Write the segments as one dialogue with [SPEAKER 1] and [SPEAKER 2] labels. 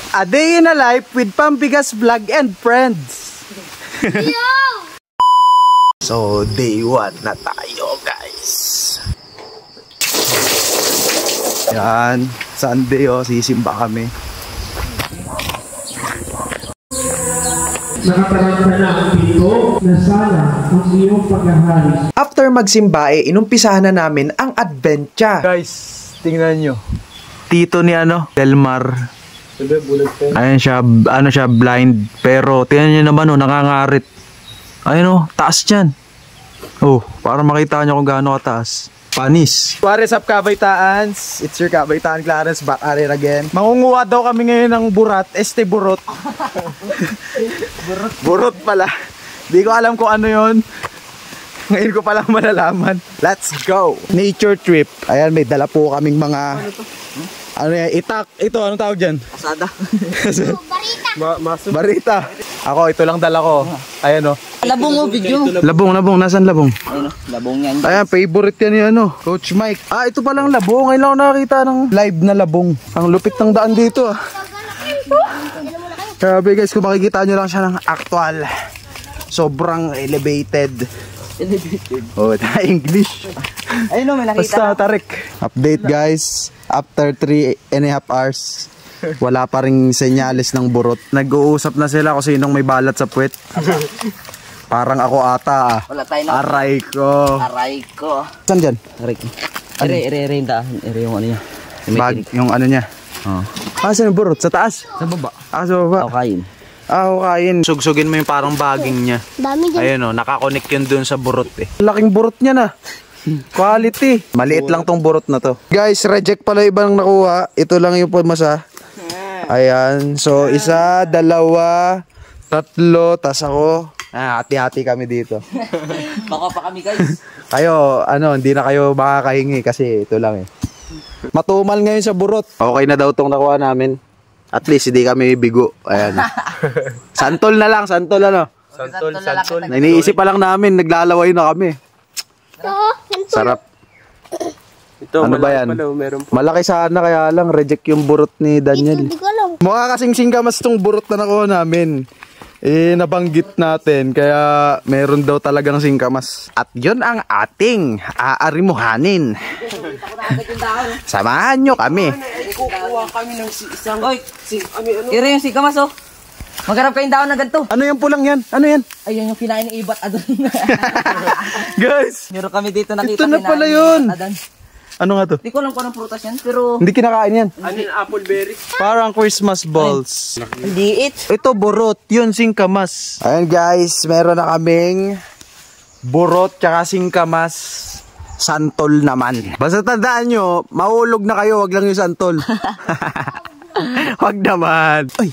[SPEAKER 1] A day in a life with Pambigas Vlog and friends. So, day 1 na tayo, guys. Yan, Sunday sisimba kami.
[SPEAKER 2] Nakataranta na ang pinto na sana ang iyong paghahalis.
[SPEAKER 1] After magsimba, inumpisahan na namin ang adventure. Guys, tingnan nyo. Tito ni Delmar. Ayan siya, siya blind. Pero tingnan nyo naman, nakangarit. Ayun taas dyan. Para makita nyo kung gaano kataas. Panis. What is up, Kabaytaans? It's your Kabaytaan Clarence back at it again. Mangunguha daw kami ngayon ng burat. Burot. Burot pala. Di ko alam kung ano yon. Ngayon ko palang malalaman. Let's go! Nature trip. Ayan, may dala po kaming mga... Ano yan? Itak. Ito, anong tawag dyan?
[SPEAKER 3] Asada.
[SPEAKER 1] Barita. Barita. Ako, ito lang dala ko. Ayan
[SPEAKER 3] Labong video.
[SPEAKER 1] Labong. Nasaan labong?
[SPEAKER 3] Ayun labong yan.
[SPEAKER 1] Ayan, favorite yan ni Coach Mike. Ito palang labong. Ngayon lang ako nakakita ng live na labong. Ang lupit ng daan dito Grabe guys, kung makikita nyo lang siya ng actual. Sobrang elevated. Na English.
[SPEAKER 3] Ayun may nakita.
[SPEAKER 1] Basta tarik. Update guys. After 3.5 hours, wala pa ring senyales ng burot. Nag-uusap na sila kung sinong may balat sa puwet. Parang ako ata
[SPEAKER 3] Wala tayo na.
[SPEAKER 1] Aray ko. Saan dyan?
[SPEAKER 3] Aray ko. Ere yung ano niya.
[SPEAKER 1] Yung ano niya. Saan yung burot? Sa taas?
[SPEAKER 3] Sa baba.
[SPEAKER 1] Sa baba.
[SPEAKER 3] Kain.
[SPEAKER 1] Kain. Sugsugin mo yung parang baging niya.
[SPEAKER 4] Dami dyan.
[SPEAKER 1] Ayun nakakonek yun dun sa burot Laking burot niya na. Quality. Maliit lang tong burot na to. Guys, reject pala ibang nakuha. Ito lang yung pumasa. Ayan. So, 1, 2, 3, tas ako. Hati-hati kami dito.
[SPEAKER 3] Baka pa kami guys.
[SPEAKER 1] Kayo, hindi na kayo makakahingi kasi ito lang Matumal ngayon sa burot. Okay na daw tong nakuha namin. At least hindi kami bigo. Ayan. Santol na lang, santol. Iniisip pa lang namin, naglalaway na kami. Sarap.
[SPEAKER 5] Ito,
[SPEAKER 1] ano ba yan? Malaki sana kaya lang reject yung burot ni Daniel. Mukha kasing singkamas tong burot na nakuha namin. Nabanggit natin kaya meron daw talagang singkamas. At yun ang ating aarimuhanin. Samahan nyo kami.
[SPEAKER 5] Kukuha kami ng isang...
[SPEAKER 3] Oy, yung singkamas Magharap kayong daon na ganito.
[SPEAKER 1] Ano yung pulang yan? Ano yan?
[SPEAKER 3] Ayun yung kinain ng ibat adon.
[SPEAKER 1] Guys!
[SPEAKER 3] Meron kami dito nakita.
[SPEAKER 1] Ito na pala yun. Ano nga to?
[SPEAKER 3] Hindi ko alam kung anong prutas yan, pero...
[SPEAKER 1] Hindi kinakain yan.
[SPEAKER 5] Ano yung apple berry?
[SPEAKER 1] Parang Christmas balls.
[SPEAKER 3] Liit.
[SPEAKER 1] Ito burot. Yun, singkamas. Ayan guys, meron na kaming burot tsaka singkamas. Santol naman. Basta tandaan nyo, mahulog na kayo, wag lang yung santol. Wag naman. Ay.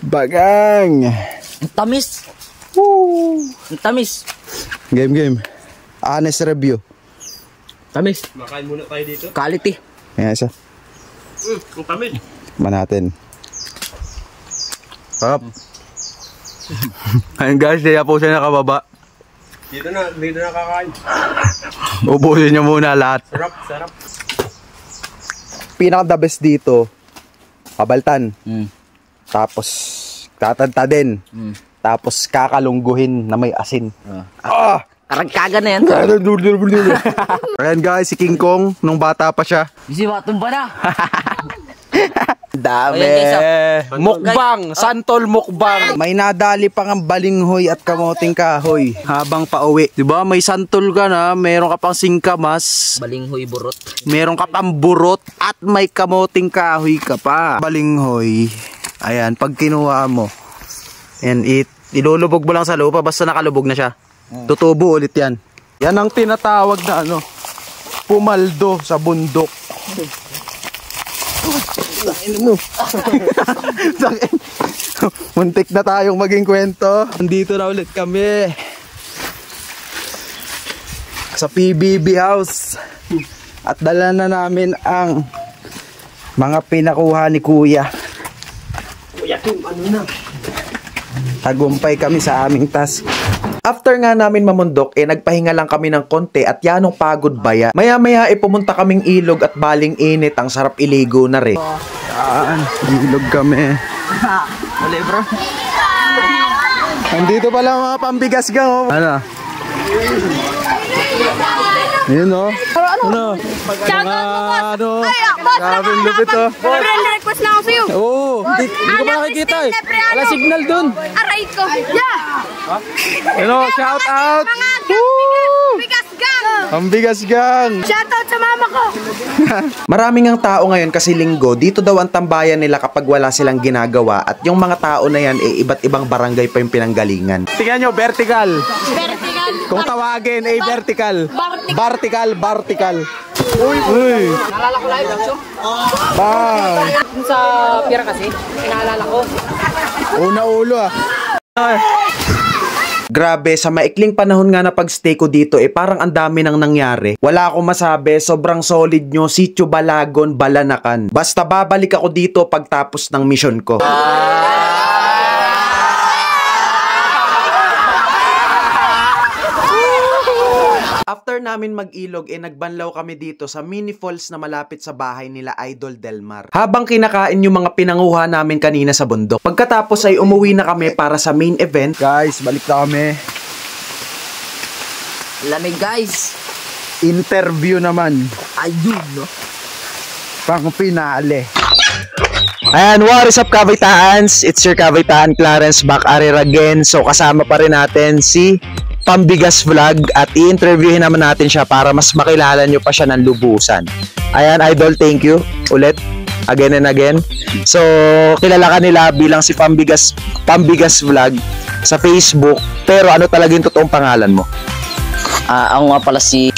[SPEAKER 1] Bagang.
[SPEAKER 3] Ang tamis.
[SPEAKER 1] Woo.
[SPEAKER 3] Ang tamis.
[SPEAKER 1] Game. Honest review.
[SPEAKER 3] Tamis.
[SPEAKER 5] Makain muna tayo dito.
[SPEAKER 3] Quality.
[SPEAKER 1] Ayan isa.
[SPEAKER 5] Ang tamis.
[SPEAKER 1] Manatin. Sarap. Ayun guys, kaya po siya nakababa.
[SPEAKER 5] Dito na kakain.
[SPEAKER 1] Ubusin nyo muna lahat.
[SPEAKER 5] Sarap.
[SPEAKER 1] Pinaka the best dito, kabaltan. Tapos tatantadin. Tapos kakalungguhin na may asin.
[SPEAKER 3] Karagkaga na yan.
[SPEAKER 1] Ayan guys, si King Kong nung bata pa siya.
[SPEAKER 3] Bisi matumba na.
[SPEAKER 1] Dami. Mukbang, santol mukbang. May nadali pang ang balinghoy at kamoting kahoy habang pauwi. 'Di ba? May santol ka na, meron ka pang singkamas,
[SPEAKER 3] Balinghoy burot.
[SPEAKER 1] meron ka pang burot at may kamoting kahoy ka pa. Balinghoy. Ayan, pag kinuha mo, and ilulubog mo lang sa lupa basta nakalubog na siya. Tutubo ulit yan. Yan ang tinatawag na pumaldo sa bundok. Muntik na tayong maging kwento. Nandito na ulit kami sa PBB house. At dala na namin ang mga pinakuha ni Kuya. Tagumpay kami sa aming task. After nga namin mamundok, nagpahinga lang kami ng konti at yanong pagod baya. Maya-maya pumunta kaming ilog at baling init, ang sarap iligo na rin. Yan, ilog kami.
[SPEAKER 3] Wala bro.
[SPEAKER 1] Andito pala mga pambigas gang, oh. Ano? Yun, oh. Ano? Ano? Grabe yung lupit, oh.
[SPEAKER 4] Request na ako sa'yo.
[SPEAKER 1] Oo, hindi ko pa nakikita eh. Wala signal dun.
[SPEAKER 4] Aray ko. Yeah.
[SPEAKER 1] Hello, shout out.
[SPEAKER 4] Bigas gang.
[SPEAKER 1] Ang bigas gang.
[SPEAKER 4] Shout out sa mama ko.
[SPEAKER 1] Maraming ang tao ngayon kasi linggo, dito daw ang tambayan nila kapag wala silang ginagawa at yung mga tao na yan iba't ibang barangay pa yung pinanggalingan. Tingnan nyo, vertical.
[SPEAKER 4] Vertical.
[SPEAKER 1] Kung tawagin ay vertical. Vertical. Uy.
[SPEAKER 3] Naalala ko live action.
[SPEAKER 1] Bye.
[SPEAKER 3] Sa pier kasi, inaalala ko.
[SPEAKER 1] Una ulo ah. Grabe, sa maikling panahon nga na pagstay ko dito parang ang dami nang nangyari. Wala akong masabi, sobrang solid nyo, Sitio Balagon, Balanakan. Basta babalik ako dito pagtapos ng mission ko. After namin mag-ilog, nagbanlaw kami dito sa mini falls na malapit sa bahay nila Idol Delmar. Habang kinakain yung mga pinanguha namin kanina sa bundok. Pagkatapos ay umuwi na kami para sa main event. Guys, balik na kami.
[SPEAKER 3] Lamig guys.
[SPEAKER 1] Interview naman.
[SPEAKER 3] Ayun no.
[SPEAKER 1] Pang finale. Ayan, what is up Kavitaans? It's your Kavitaan Clarence back at it again. So kasama pa rin natin si Pambigas Vlog at i-interviewin naman natin siya para mas makilala nyo pa siya ng lubusan. Ayan, Idol, thank you ulit. Again and again. So, kilala ka nila bilang si Pambigas Vlog sa Facebook. Pero ano talaga yung totoong pangalan mo?
[SPEAKER 3] Ako nga pala si